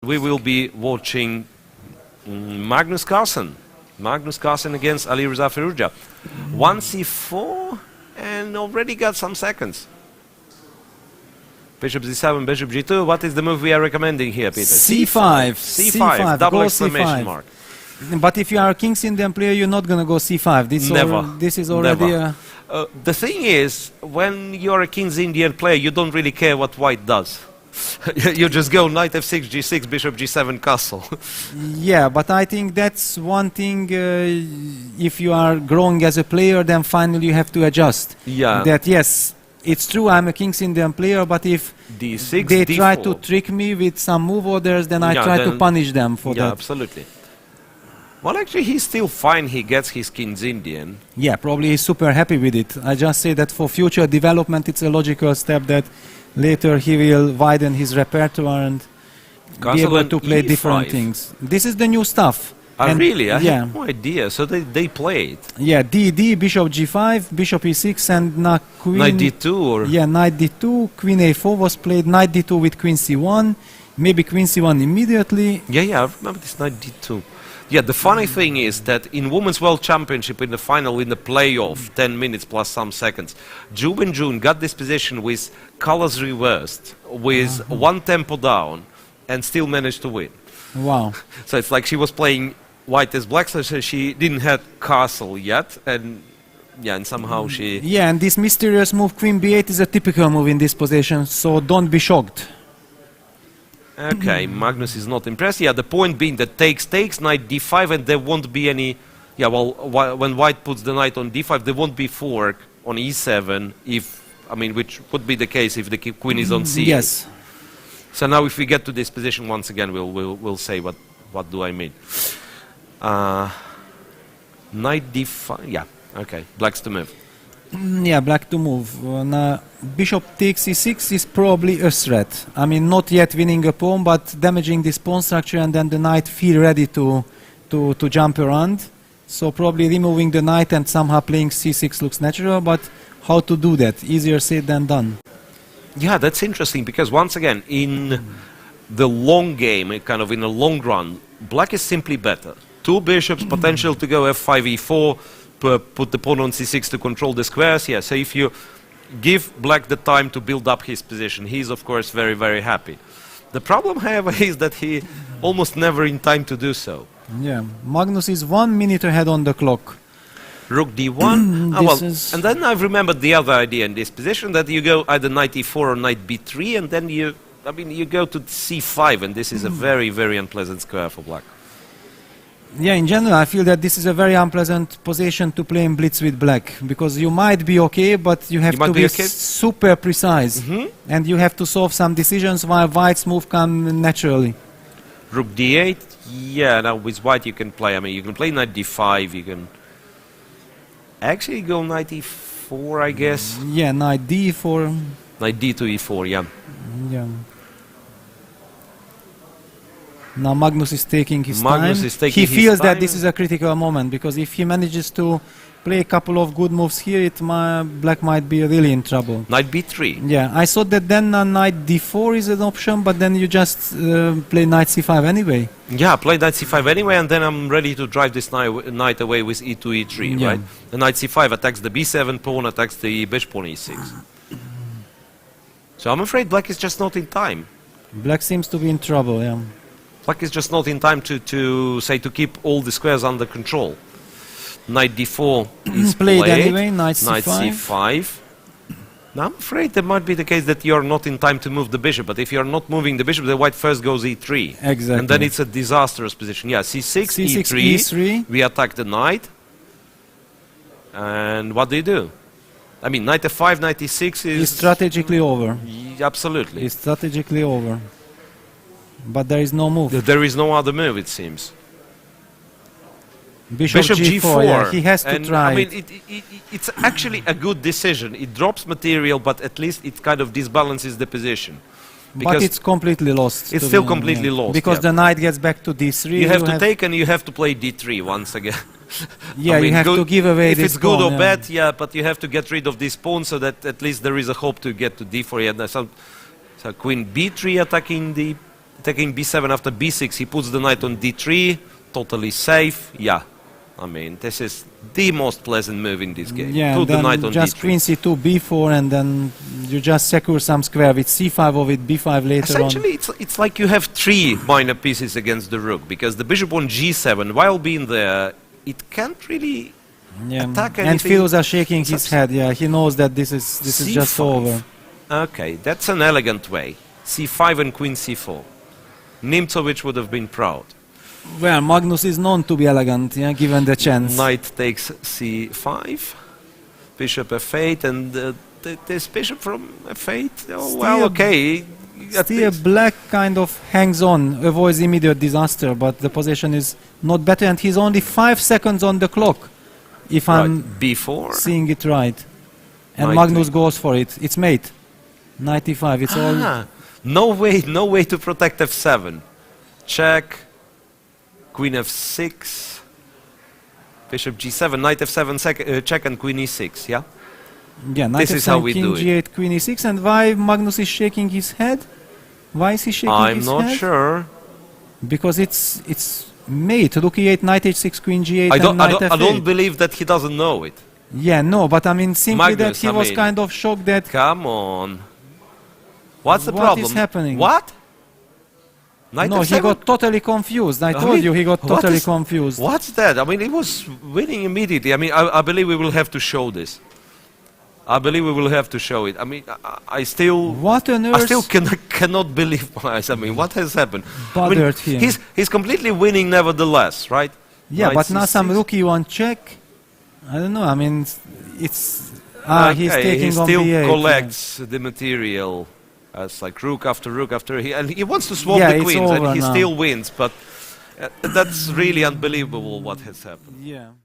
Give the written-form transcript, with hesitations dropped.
We will be watching Magnus Carlsen. Magnus Carlsen against Alireza Firouzja. 1c4 and already got some seconds. Bishop c7, bishop g2. What is the move we are recommending here, Peter? c5. c5, double go exclamation c5. mark. But if you are a King's Indian player, you're not going to go c5. This is already a... The thing is, when you're a King's Indian player, you don't really care what white does. You just go knight f6, g6, bishop g7, castle. Yeah, but I think that's one thing. If you are growing as a player, then finally you have to adjust. Yeah. That yes, it's true I'm a King's Indian player, but if d6, they d4. try to trick me with some move orders, then I try to punish them for that. Yeah, absolutely. Well, actually, he's still fine. He gets his King's Indian. Yeah, probably he's super happy with it. I just say that for future development, it's a logical step that later he will widen his repertoire and be able to play different things. This is the new stuff. Really? I had no idea. So they play it. Yeah, d, bishop g5, bishop e6, and now queen... Knight d2 or... Yeah, knight d2, queen a4 was played, knight d2 with queen c1, maybe queen c1 immediately. Yeah, I remember this knight d2. Yeah, the funny thing is that in Women's World Championship, in the final, in the playoff, 10 minutes plus some seconds, June got this position with colors reversed, with one tempo down, and still managed to win. Wow. So it's like she was playing white as black, so she didn't have castle yet, and yeah, and somehow she... Yeah, and this mysterious move, queen b8, is a typical move in this position, so don't be shocked. Okay, Magnus is not impressed. Yeah, the point being that takes, knight d5, and there won't be any... Yeah, well, when white puts the knight on d5, there won't be fork on e7, if... I mean, which would be the case if the queen is on c8. Yes. So now if we get to this position once again, we'll say what do I mean. Knight d5, yeah, okay, black's to move. Yeah, black to move. Now, bishop takes e6 is probably a threat. I mean, not yet winning a pawn, but damaging this pawn structure, and then the knight feel ready to jump around. So probably removing the knight and somehow playing c6 looks natural, but how to do that? Easier said than done. Yeah, that's interesting, because once again, in the long game, kind of in the long run, black is simply better. Two bishops, potential to go f5, e4, put the pawn on c6 to control the squares. Yeah, so if you give black the time to build up his position, he's of course very, very happy. The problem, however, is that he almost never in time to do so. Yeah, Magnus is 1 minute ahead on the clock. Rook d1. And then I've remembered the other idea in this position, that you go either knight e4 or knight b3, and then you go to c5, and this is a very, very unpleasant square for black. Yeah, in general, I feel that this is a very unpleasant position to play in Blitz with black, because you might be okay, but you have to be super precise, and you have to solve some decisions while white's move come naturally. Rook d8, yeah, now with white you can play, I mean, you can play knight d5, you can actually go knight e4, I guess. Yeah, knight d4. Knight d to e4, yeah. Yeah. Now Magnus is taking his time. He feels that this is a critical moment, because if he manages to play a couple of good moves here, black might be really in trouble. Knight b3. Yeah, I thought that then knight d4 is an option, but then you just play knight c5 anyway. Yeah, play knight c5 anyway, and then I'm ready to drive this knight away with e2, e3, right? The knight c5 attacks the b7 pawn, attacks the bishop pawn e6. So I'm afraid black is just not in time. Black seems to be in trouble, yeah. Black is just not in time to keep all the squares under control. Knight d4 is played anyway, knight c5. Knight c5. Now I'm afraid that might be the case that you're not in time to move the bishop, but if you're not moving the bishop, the white first goes e3. Exactly. And then it's a disastrous position. Yeah, c6, e3, we attack the knight. And what do? I mean, knight f5, knight e6 is... strategically over. Absolutely. It's strategically over. But there is no move. There is no other move, it seems. Bishop g4, yeah, he has to try. I mean, it's actually a good decision. It drops material, but at least it kind of disbalances the position. But it's completely lost. It's still completely lost. Because the knight gets back to d3. You have to take, and you have to play d3 once again. Yeah, I mean, you have to give away this If it's good or bad, yeah, but you have to get rid of this pawn so that at least there is a hope to get to d4. Yeah, so queen b3 attacking the taking b7 after b6, he puts the knight on d3, totally safe. Yeah, I mean, this is the most pleasant move in this game. Yeah, Put the then knight on just d3. queen c2, b4, and then you just secure some square with c5 or with b5 later Essentially, it's like you have 3 minor pieces against the rook, because the bishop on g7, while being there, it can't really on. Yeah. attack And anything. Firouzja shaking his head. Yeah, he knows that this is just C5. over. Okay, that's an elegant way. c5 and queen c4. Nimzowitsch would have been proud. Well, Magnus is known to be elegant, yeah, given the chance. Knight takes c5, bishop f8, and this bishop from f8, oh, well, okay. at Still, least- black kind of hangs on, avoids immediate disaster, but the position is not better, and he's only 5 seconds on the clock, if I'm Right, b4. seeing it right. And Knight Magnus takes- goes for it. It's mate. 95. It's all. Ah, no way to protect f7. Check. Queen f6. Bishop g7, knight f7, check, and queen e6. Yeah. Yeah, knight This is how f7, we king do it. g8, queen e6. And why Magnus is shaking his head? Why is he shaking I'm his not head? sure. Because it's mate. Rook e8, knight h6, queen g8, I and don't. knight f8. I don't believe that he doesn't know it. Yeah, no, but I mean simply that Magnus, he I was mean- kind of shocked that. Come on. What's the What problem? is happening? What? Knight No, f7? he got totally confused. I told mean, you he got what totally is- confused. What's that? I mean, he was winning immediately. I mean, I believe we will have to show this. I believe we will have to show it. I mean, I still... What on I earth? still cannot believe my eyes. I mean, what has happened? Bothered him. He's completely winning nevertheless, right? Yeah, Knight but now some c6. rook e1 check. I don't know. I mean, it's he's Okay, taking he on still b8. yeah. collects the material as like rook after rook after and he wants to swap Yeah, the it's queens, and over he now. still wins. But that's really unbelievable what has happened. Yeah.